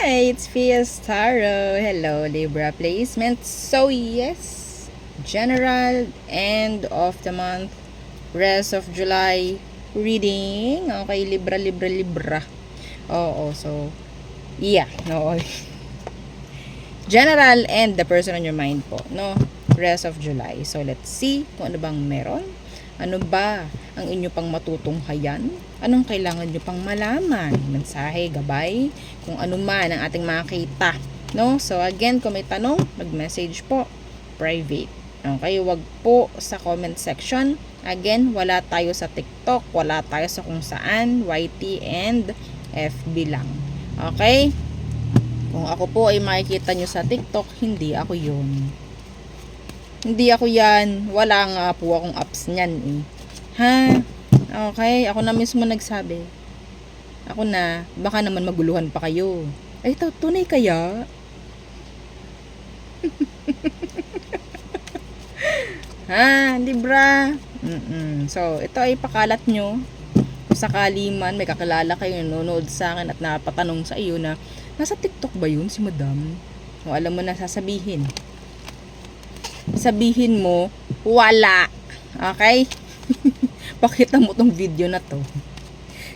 Hi, it's Fiestaro. Hello, Libra placement. So, yes, general end of the month, rest of July reading. Okay, Libra, Libra, Libra. Oo, so, yeah, no. General and the person on your mind po, no? Rest of July. So, let's see kung ano bang meron. Ano ba ang inyo pang matutunghayan? Anong kailangan nyo pang malaman? Mensahe, gabay, kung ano man ang ating makita. No? So, again, kung may tanong, mag-message po. Private. Okay, wag po sa comment section. Again, wala tayo sa TikTok, wala tayo sa kung saan, YT and FB lang. Okay? Kung ako po ay makikita nyo sa TikTok, hindi ako yun. Hindi ako yan. Wala nga po akong apps niyan eh. Ha? Okay, ako na mismo nagsabi. Ako na, baka naman maguluhan pa kayo. Ay, tunay kaya? Ha, Libra? So, ito ay pakalat nyo. Kung sakali man may kakilala kayo nanonood sa akin at napatanong sa iyo na nasa TikTok ba yun si Madam? O alam mo na sasabihin. Sabihin mo, wala. Okay? Pakita mo tong video na to.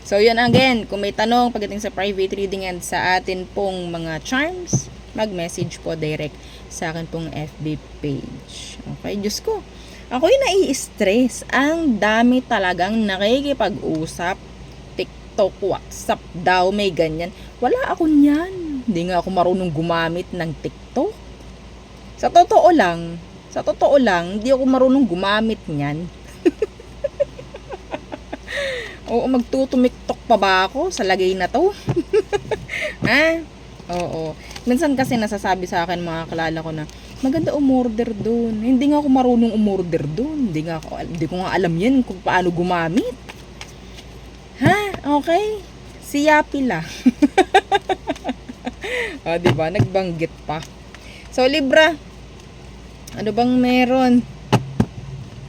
So, yun again. Kung may tanong pagdating sa private reading and sa atin pong mga charms, mag-message po direct sa akin pong FB page. Okay? Diyos ko. Ako'y nai-stress. Ang dami talagang nakikipag-usap. TikTok, WhatsApp daw, may ganyan. Wala ako niyan. Hindi nga ako marunong gumamit ng TikTok. Sa totoo lang, hindi ako marunong gumamit niyan. Oo, magtutumiktok pa ba ako sa lagay na to? Ha? Oo. Minsan kasi nasasabi sa akin mga kalala ko na, maganda umorder doon. Hindi nga ako marunong umorder doon. Hindi ko nga alam yan kung paano gumamit. Ha? Okay? Si Yapi lang. O, diba? Nagbanggit pa. So, Libra, ano bang meron?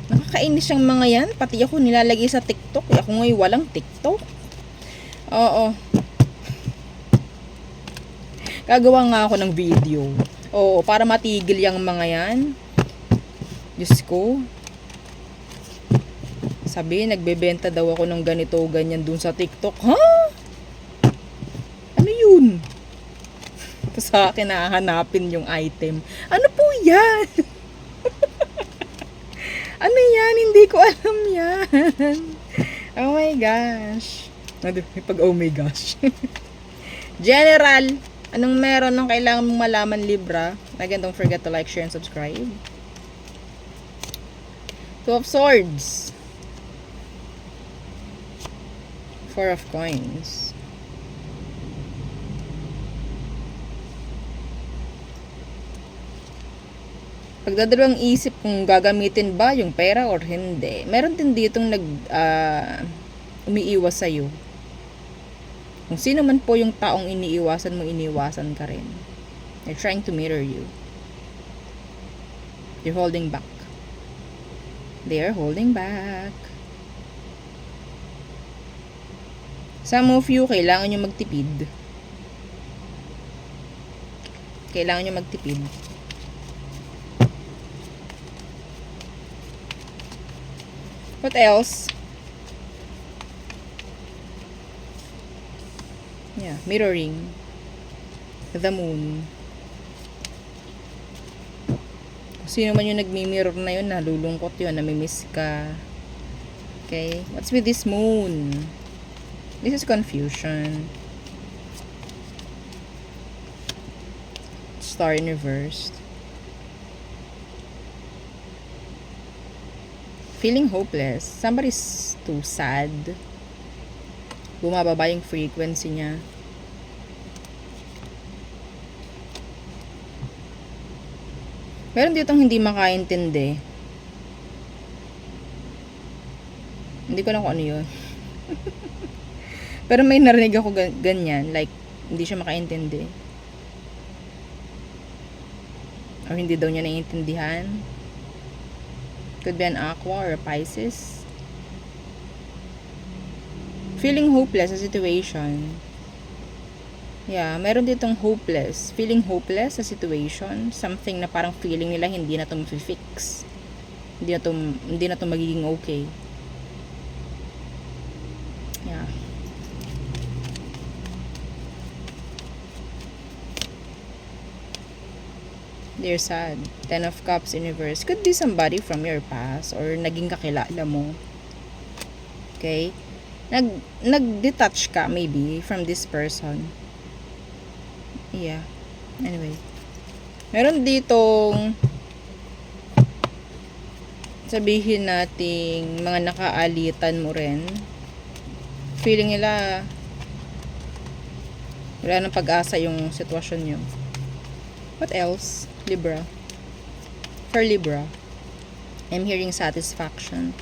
Nakakainis yung mga yan. Pati ako nilalagay sa TikTok. Ako ngayon walang TikTok. Oo. Gagawa nga ako ng video. Oo, para matigil yung mga yan. Diyos ko. Sabi, nagbebenta daw ako ng ganito, ganyan dun sa TikTok. Ha? Ano yun? Tapos sa akin nahahanapin yung item. Ano po yan? Ano yan? Hindi ko alam yan. Oh my gosh. Pag oh my gosh. General, anong meron ng kailangan mong malaman, Libra? Again, don't forget to like, share, and subscribe. Two of Swords. Four of Coins. Pagdadalawang isip kung gagamitin ba yung pera or hindi. Meron din ditong umiiwas sa'yo. Kung sino man po yung taong iniiwasan mo, iniiwasan ka rin. They're trying to mirror you. You're holding back. They're holding back. Some of you, kailangan nyo magtipid. Kailangan nyo magtipid. What else? Yeah, mirroring. The moon. Kung sino man yung nagmi-mirror na yun, nalulungkot yun, namimiss ka. Okay? What's with this moon? This is confusion. Star in reverse. Feeling hopeless. Somebody's too sad. Bumababa yung frequency niya. Meron ditong hindi makaintindi. Hindi ko lang kung ano yun. Pero may narinig ako ganyan. Like, hindi siya makaintindi. Or hindi daw niya naiintindihan. Could be an Aqua or a Pisces. Feeling hopeless sa situation. Yeah, meron ditong hopeless. Feeling hopeless sa situation. Something na parang feeling nila hindi na to mafi-fix. Hindi na to magiging okay. Yeah. They're sad. 10 of Cups in reverse. Could be somebody from your past or naging kakilala mo. Okay? Nag-detach ka maybe from this person. Yeah. Anyway. Meron ditong sabihin nating mga nakaalitan mo rin. Feeling nila wala nang pag-asa yung sitwasyon nyo. What else? Libra. For Libra, I'm hearing satisfaction.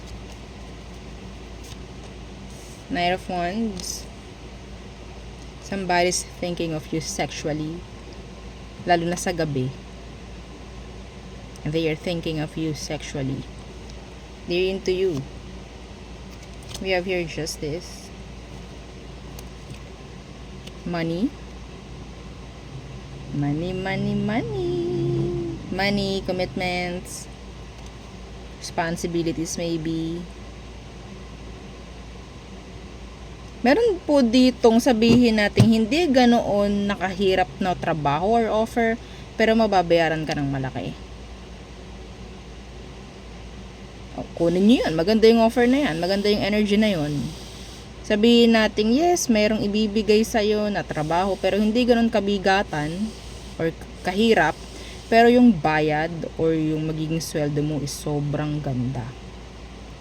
Knight of Wands. Somebody's thinking of you sexually. Lalo na sa gabi. They are thinking of you sexually. They're into you. We have here Justice. Money. Money, money, money. Money, commitments, responsibilities maybe. Meron po ditong sabihin natin hindi ganoon nakahirap na trabaho or offer, pero mababayaran ka ng malaki. Kunin nyo yun. Maganda yung offer na yan. Maganda yung energy na yun. Sabihin natin, yes, mayroong ibibigay sa'yo na trabaho, pero hindi ganoon kabigatan or kahirap, pero yung bayad or yung magiging sweldo mo is sobrang ganda.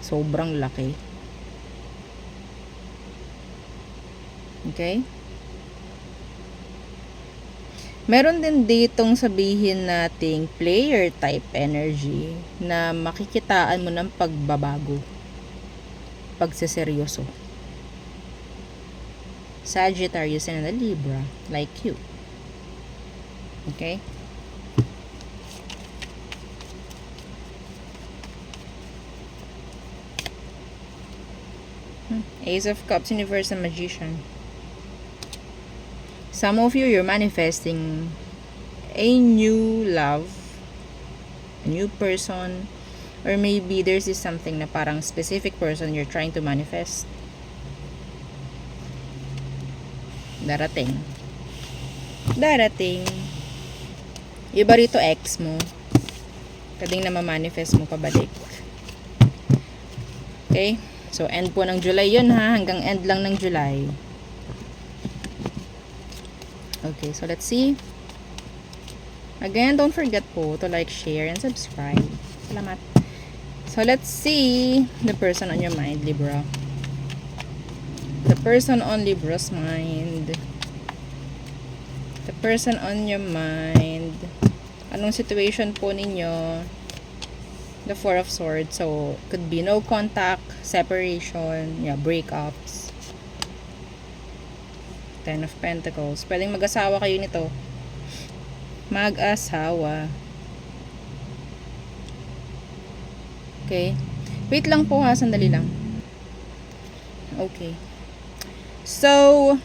Sobrang laki. Okay? Meron din ditong sabihin nating player type energy na makikitaan mo ng pagbabago. Pagseseryoso. Sagittarius and a Libra, like you. Okay? Ace of Cups, Universe, and Magician. Some of you, you're manifesting a new love, a new person, or maybe there's this something na parang specific person you're trying to manifest. Darating. Iba rito ex mo. Kading na ma-manifest mo pabalik. Okay? So, end po ng July yun ha. Hanggang end lang ng July. Okay, so let's see. Again, don't forget po to like, share, and subscribe. Salamat. So, let's see the person on your mind, Libra. The person on Libra's mind. The person on your mind. Anong situation po ninyo? The Four of Swords. So, could be no contact, separation, yeah, breakups. Ten of Pentacles. Pwedeng mag-asawa kayo nito. Mag-asawa. Okay. Wait lang po ha. Sandali lang. Okay. So,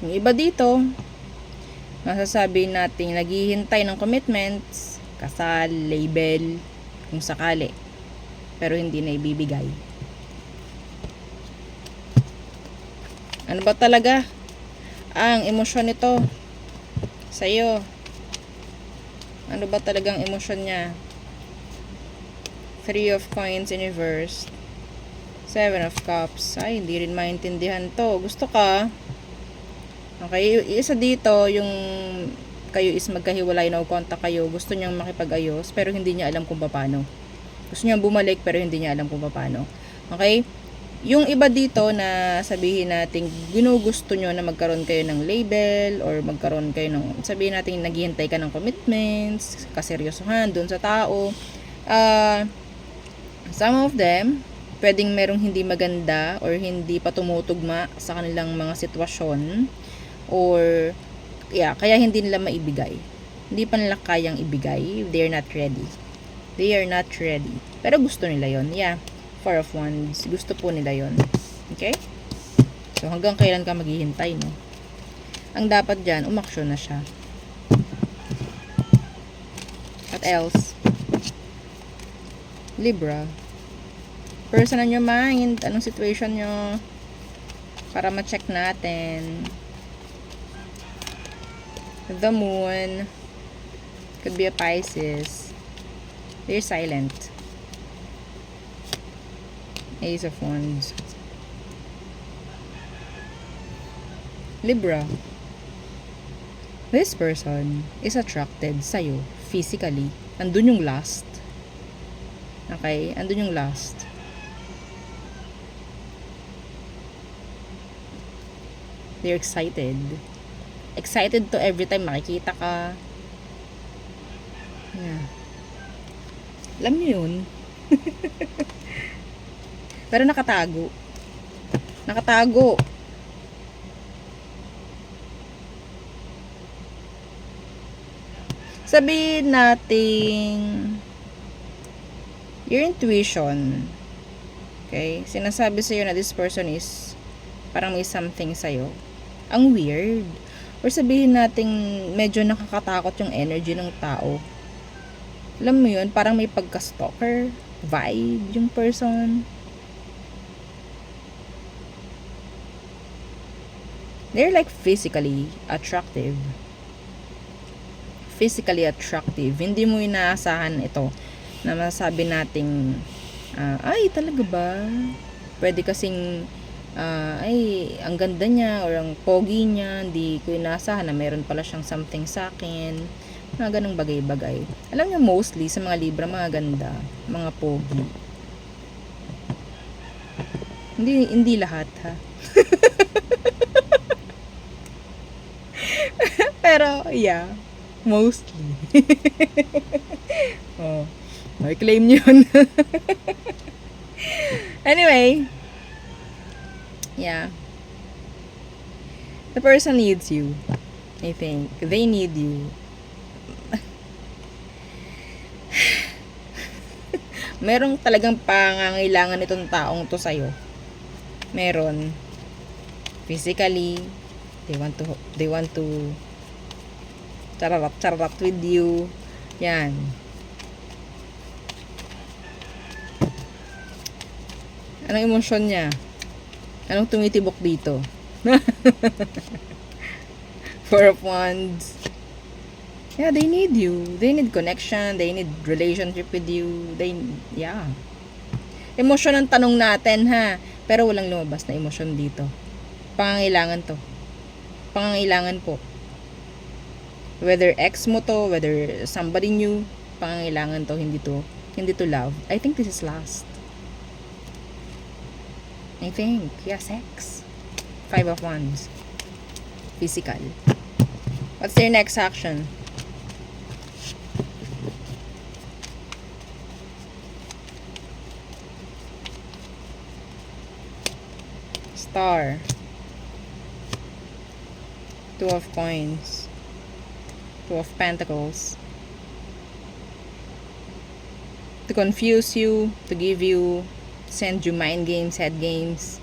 yung iba dito, masasabi natin naghihintay ng commitments, kasal, label, kung sakali, pero hindi na ibibigay. Ano ba talaga ang emosyon nito sa'yo? Ano ba talagang emosyon niya? Three of Coins in reverse. Seven of Cups. Ay, hindi rin maintindihan to. Gusto ka? Okay, isa dito, yung kayo is magkahiwalay, no contact kayo, gusto niyang makipag-ayos, pero hindi niya alam kung paano. Gusto niyang bumalik, pero hindi niya alam kung paano. Okay? Yung iba dito na sabihin natin, ginugusto nyo na magkaroon kayo ng label, or magkaroon kayo ng, sabihin natin, naghihintay ka ng commitments, kaseryosohan dun sa tao. Some of them, pwedeng merong hindi maganda, or hindi pa tumutugma sa kanilang mga sitwasyon, or yeah, kaya hindi nila maibigay. Hindi pa nila kayang ibigay. They're not ready. They are not ready. Pero gusto nila yon. Yeah. Four of Wands. Gusto po nila yon. Okay? So, hanggang kailan ka maghihintay, no? Ang dapat dyan, umaksyon na siya. What else? Libra. Person on your mind. Anong situation nyo? Para ma-check natin. The Moon. Could be a Pisces. They're silent. Ace of Wands. Libra. This person is attracted sa'yo physically. Andun yung lust. Okay? Andun yung lust. They're excited. Excited to every time makikita ka. Yeah. Alam niyo yun. Pero nakatago. Nakatago. Sabihin natin your intuition, okay, sinasabi sa'yo na this person is parang may something sa'yo. Ang weird. Or sabihin natin medyo nakakatakot yung energy ng tao. Alam mo yun, parang may pagka-stalker vibe yung person. They're like physically attractive. Physically attractive. Hindi mo inaasahan ito na masasabi nating ay talaga ba? Pwede kasing ay ang ganda niya or ang pogi niya, hindi ko inaasahan na meron pala siyang something sa akin. Mga ganong bagay-bagay. Alam niyo, mostly sa mga Libra, mga ganda, mga pogi. Hindi lahat, ha? Pero, yeah. Mostly. Oh. May claim yun. Anyway. Yeah. The person needs you. I think. They need you. Merong talagang pangangailangan nitong taong to sa'yo. Meron. Physically. They want to chararap with you. Yan. Anong emosyon niya? Anong tumitibok dito? Four of Wands. Yeah, they need you. They need connection. They need relationship with you. Yeah. Emosyon ang tanong natin, ha? Pero walang lumabas na emosyon dito. Pangangailangan to. Pangangailangan po. Whether ex mo to, whether somebody new, pangangailangan to, hindi to love. I think this is last. I think. Yeah, sex. Five of Wands. Physical. What's their next action? Star. Two of Coins. Two of Pentacles. To confuse you, to give you, send you mind games, head games.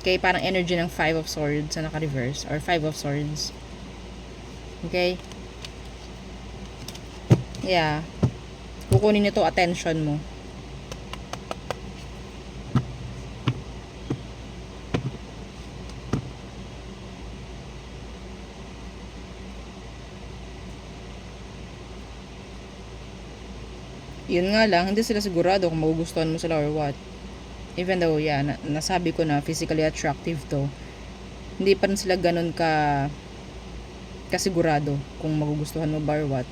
Okay, parang energy ng Five of Swords na naka-reverse, or Five of Swords. Okay? Yeah. Kukunin nito attention mo. Yun nga lang, hindi sila sigurado kung magugustuhan mo sila or what. Even though, yeah, nasabi ko na physically attractive to, hindi pa rin sila ganun kasigurado kung magugustuhan mo ba or what.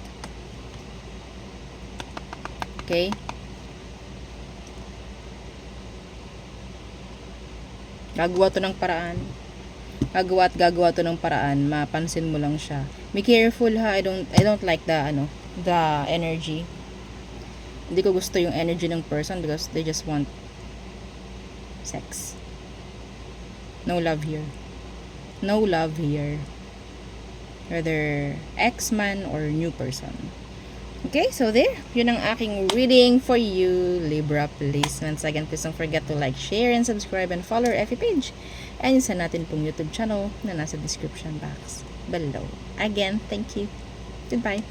Okay? Gagawa to ng paraan. Gagawa to ng paraan. Mapansin mo lang siya. Be careful, ha. I don't like the energy. Hindi ko gusto yung energy ng person because they just want sex. No love here. No love here. Whether ex-man or new person. Okay, so there. Yun ang aking reading for you, Libra placements. Again, please don't forget to like, share, and subscribe, and follow our FB page. And sa natin pong YouTube channel na nasa description box below. Again, thank you. Goodbye.